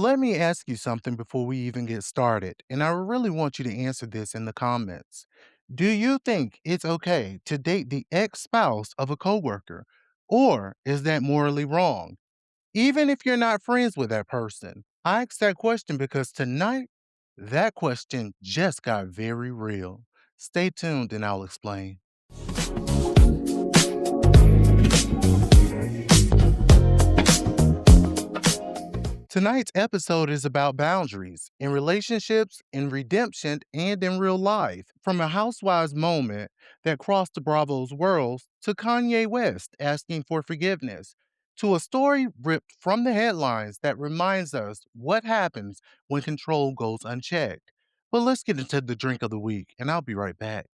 Let me ask you something before we even get started, and I really want you to answer this in the comments. Do you think it's okay to date the ex spouse of a coworker, or is that morally wrong, even if you're not friends with that person? I asked that question because tonight, that question just got very real. Stay tuned and I'll explain. Tonight's episode is about boundaries in relationships, in redemption, and in real life. From a housewives moment that crossed the Bravo's worlds to Kanye West asking for forgiveness, to a story ripped from the headlines that reminds us what happens when control goes unchecked. But let's get into the drink of the week, and I'll be right back.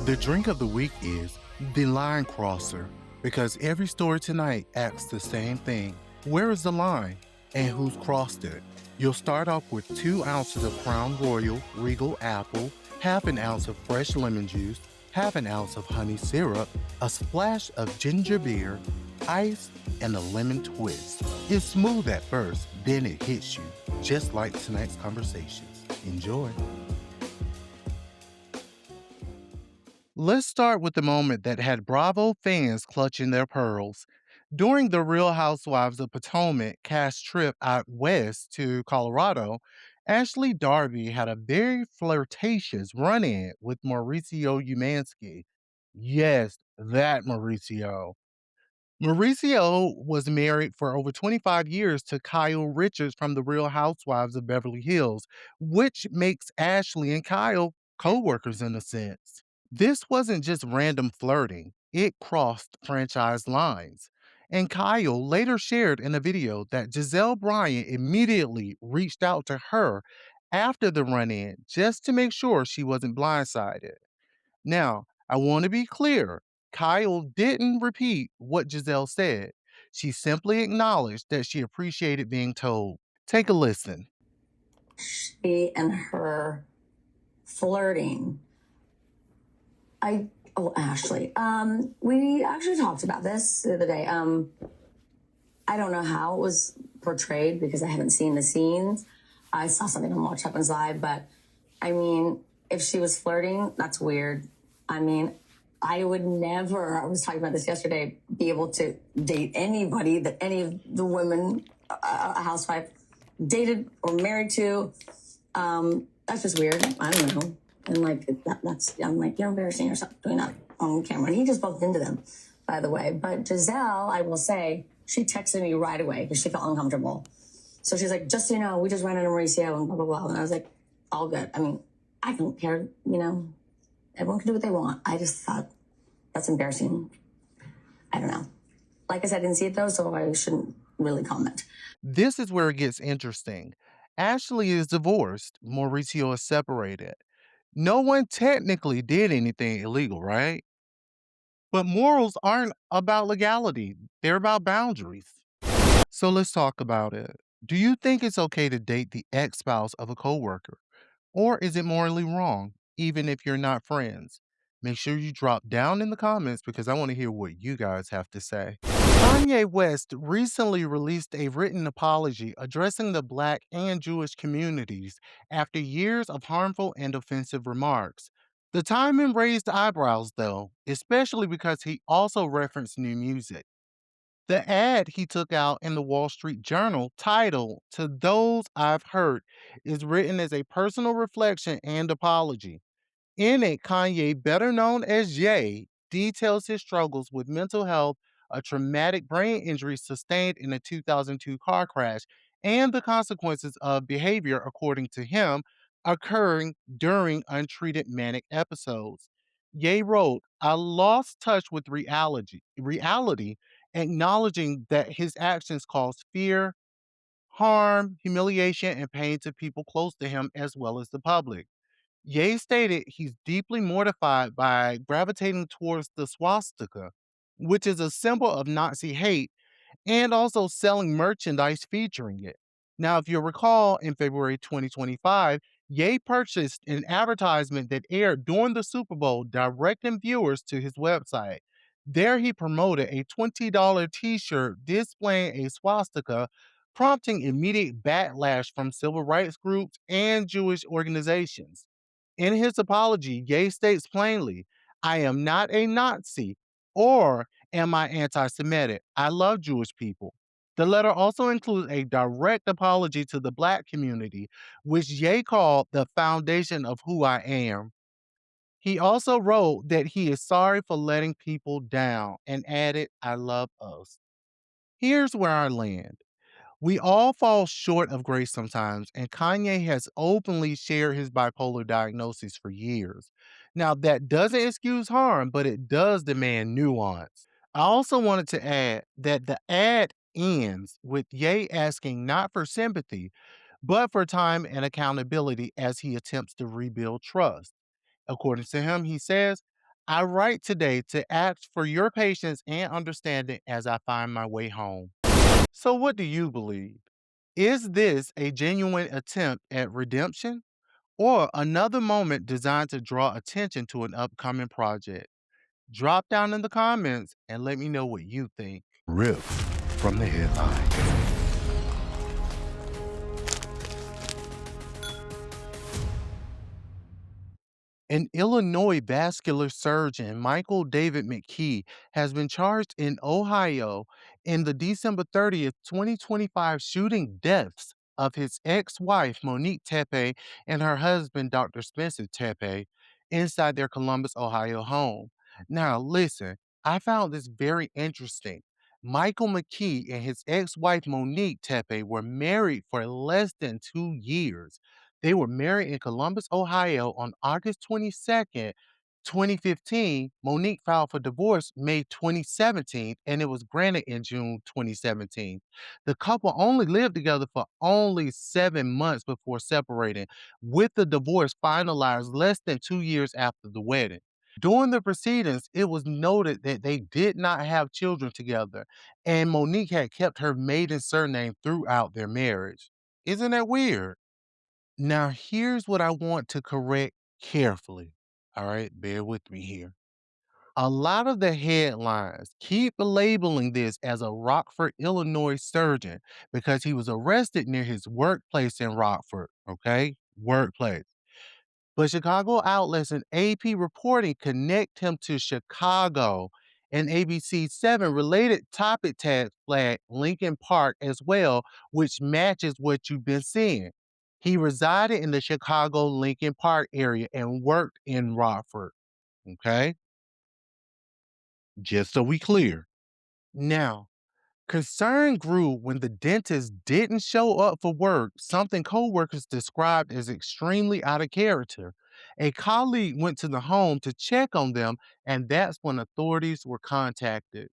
The drink of the week is the line crosser, because every story tonight asks the same thing. Where is the line? And who's crossed it? You'll start off with 2 ounces of Crown Royal Regal Apple, half an ounce of fresh lemon juice, half an ounce of honey syrup, a splash of ginger beer, ice, and a lemon twist. It's smooth at first, then it hits you, just like tonight's conversations. Enjoy. Let's start with the moment that had Bravo fans clutching their pearls. During the Real Housewives of Potomac cast trip out west to Colorado, Ashley Darby had a very flirtatious run in with Mauricio Umansky. Yes, that Mauricio. Mauricio was married for over 25 years to Kyle Richards from the Real Housewives of Beverly Hills, which makes Ashley and Kyle co workers in a sense. This wasn't just random flirting, it crossed franchise lines. And Kyle later shared in a video that Giselle Bryant immediately reached out to her after the run in just to make sure she wasn't blindsided. Now, I want to be clear. Kyle didn't repeat what Giselle said. She simply acknowledged that she appreciated being told. Take a listen. She and her flirting. Ashley. We actually talked about this the other day. I don't know how it was portrayed because I haven't seen the scenes. I saw something on Watch Happens Live, but I mean, if she was flirting, that's weird. I mean, I would never, I was talking about this yesterday, be able to date anybody that any of the women, a housewife, dated or married to. That's just weird. I don't know. And like, I'm like, you're embarrassing yourself doing that on camera. And he just bumped into them, by the way. But Giselle, I will say, she texted me right away because she felt uncomfortable. So she's like, just so you know, we just ran into Mauricio and blah, blah, blah. And I was like, all good. I mean, I don't care, everyone can do what they want. I just thought that's embarrassing. I don't know. Like I said, I didn't see it though, so I shouldn't really comment. This is where it gets interesting. Ashley is divorced, Mauricio is separated. No one technically did anything illegal, right? But morals aren't about legality, they're about boundaries. So let's talk about it. Do you think it's okay to date the ex spouse of a coworker? Or is it morally wrong, even if you're not friends? Make sure you drop down in the comments because I want to hear what you guys have to say. Kanye West recently released a written apology addressing the Black and Jewish communities after years of harmful and offensive remarks. The timing raised eyebrows, though, especially because he also referenced new music. The ad he took out in the Wall Street Journal, titled To Those I've Hurt, is written as a personal reflection and apology. In it, Kanye, better known as Ye, details his struggles with mental health, a traumatic brain injury sustained in a 2002 car crash, and the consequences of behavior, according to him, occurring during untreated manic episodes. Ye wrote, I lost touch with reality, acknowledging that his actions caused fear, harm, humiliation, and pain to people close to him as well as the public. Ye stated he's deeply mortified by gravitating towards the swastika, which is a symbol of Nazi hate, and also selling merchandise featuring it. Now, if you recall, in February 2025, Ye purchased an advertisement that aired during the Super Bowl, directing viewers to his website. There, he promoted a $20 t shirt displaying a swastika prompting immediate backlash from civil rights groups and Jewish organizations. In his apology, Ye states plainly, I am not a Nazi, or am I anti Semitic? I love Jewish people. The letter also includes a direct apology to the Black community, which Ye called the foundation of who I am. He also wrote that he is sorry for letting people down and added, I love us. Here's where I land. We all fall short of grace sometimes, and Kanye has openly shared his bipolar diagnosis for years. Now, that doesn't excuse harm, but it does demand nuance. I also wanted to add that the ad ends with Ye asking not for sympathy, but for time and accountability as he attempts to rebuild trust. According to him, he says, I write today to ask for your patience and understanding as I find my way home. So, what do you believe? Is this a genuine attempt at redemption or another moment designed to draw attention to an upcoming project? Drop down in the comments and let me know what you think. Ripped from the headlines. An Illinois vascular surgeon, Michael David McKee, has been charged in Ohio in the December 30th, 2025 shooting deaths of his ex-wife, Monique Tepe, and her husband, Dr. Spencer Tepe, inside their Columbus, Ohio home. Now, listen, I found this very interesting. Michael McKee and his ex-wife, Monique Tepe, were married for less than 2 years. They were married in Columbus, Ohio on August 22nd, 2015. Monique filed for divorce May 2017, and it was granted in June 2017. The couple only lived together for only 7 months before separating, with the divorce finalized less than 2 years after the wedding. During the proceedings, it was noted that they did not have children together, and Monique had kept her maiden surname throughout their marriage. Isn't that weird? Now, here's what I want to correct carefully. All right, bear with me here. A lot of the headlines keep labeling this as a Rockford, Illinois surgeon because he was arrested near his workplace in Rockford. Okay, workplace. But Chicago outlets and AP reporting connect him to Chicago, and ABC 7 related topic tags flag Lincoln Park as well, which matches what you've been seeing. He resided in the Chicago Lincoln Park area and worked in Rockford. Okay, just so we clear. Now, concern grew when the dentist didn't show up for work, something coworkers described as extremely out of character. A colleague went to the home to check on them, and that's when authorities were contacted.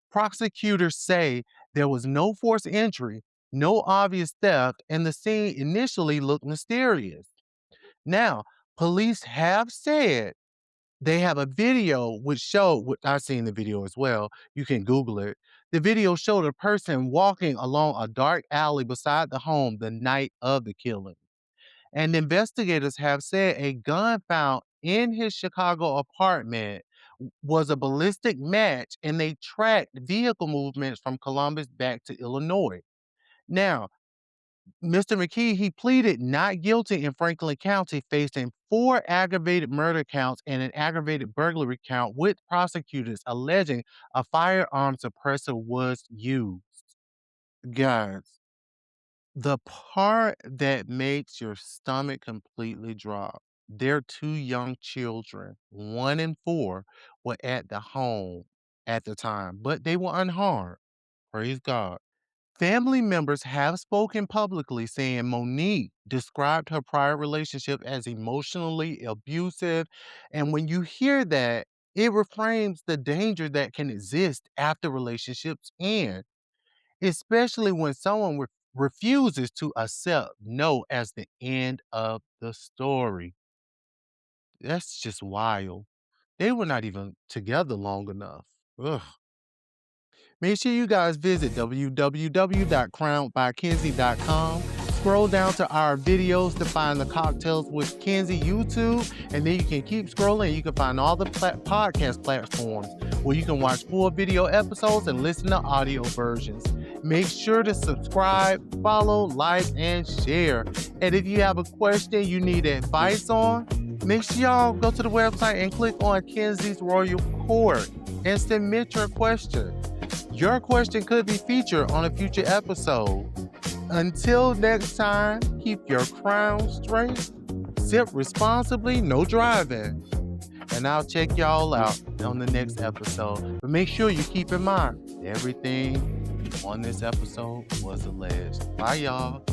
Prosecutors say there was no forced entry, no obvious theft, and the scene initially looked mysterious. Now, police have said they have a video which showed I've seen the video as well, you can Google it. The video showed a person walking along a dark alley beside the home the night of the killing. And investigators have said a gun found in his Chicago apartment was a ballistic match, and they tracked vehicle movements from Columbus back to Illinois. Now, Mr. McKee, he pleaded not guilty in Franklin County, facing 4 aggravated murder counts and an aggravated burglary count, with prosecutors alleging a firearm suppressor was used. Guys, the part that makes your stomach completely drop, their 2 young children, 1 and 4, were at the home at the time, but they were unharmed. Praise God. Family members have spoken publicly saying Monique described her prior relationship as emotionally abusive. And when you hear that, it reframes the danger that can exist after relationships end, especially when someone refuses to accept no as the end of the story. That's just wild. They were not even together long enough. Ugh. Make sure you guys visit www.crownedbykenzie.com. Scroll down to our videos to find the Cocktails with Kenzie YouTube, and then you can keep scrolling. You can find all the podcast platforms where you can watch full video episodes and listen to audio versions. Make sure to subscribe, follow, like, and share. And if you have a question you need advice on, make sure y'all go to the website and click on Kenzie's Royal Court and submit your question. Your question could be featured on a future episode. Until next time, keep your crown straight, sip responsibly, no driving. And I'll check y'all out on the next episode. But make sure you keep in mind, everything on this episode was alleged. Bye, y'all.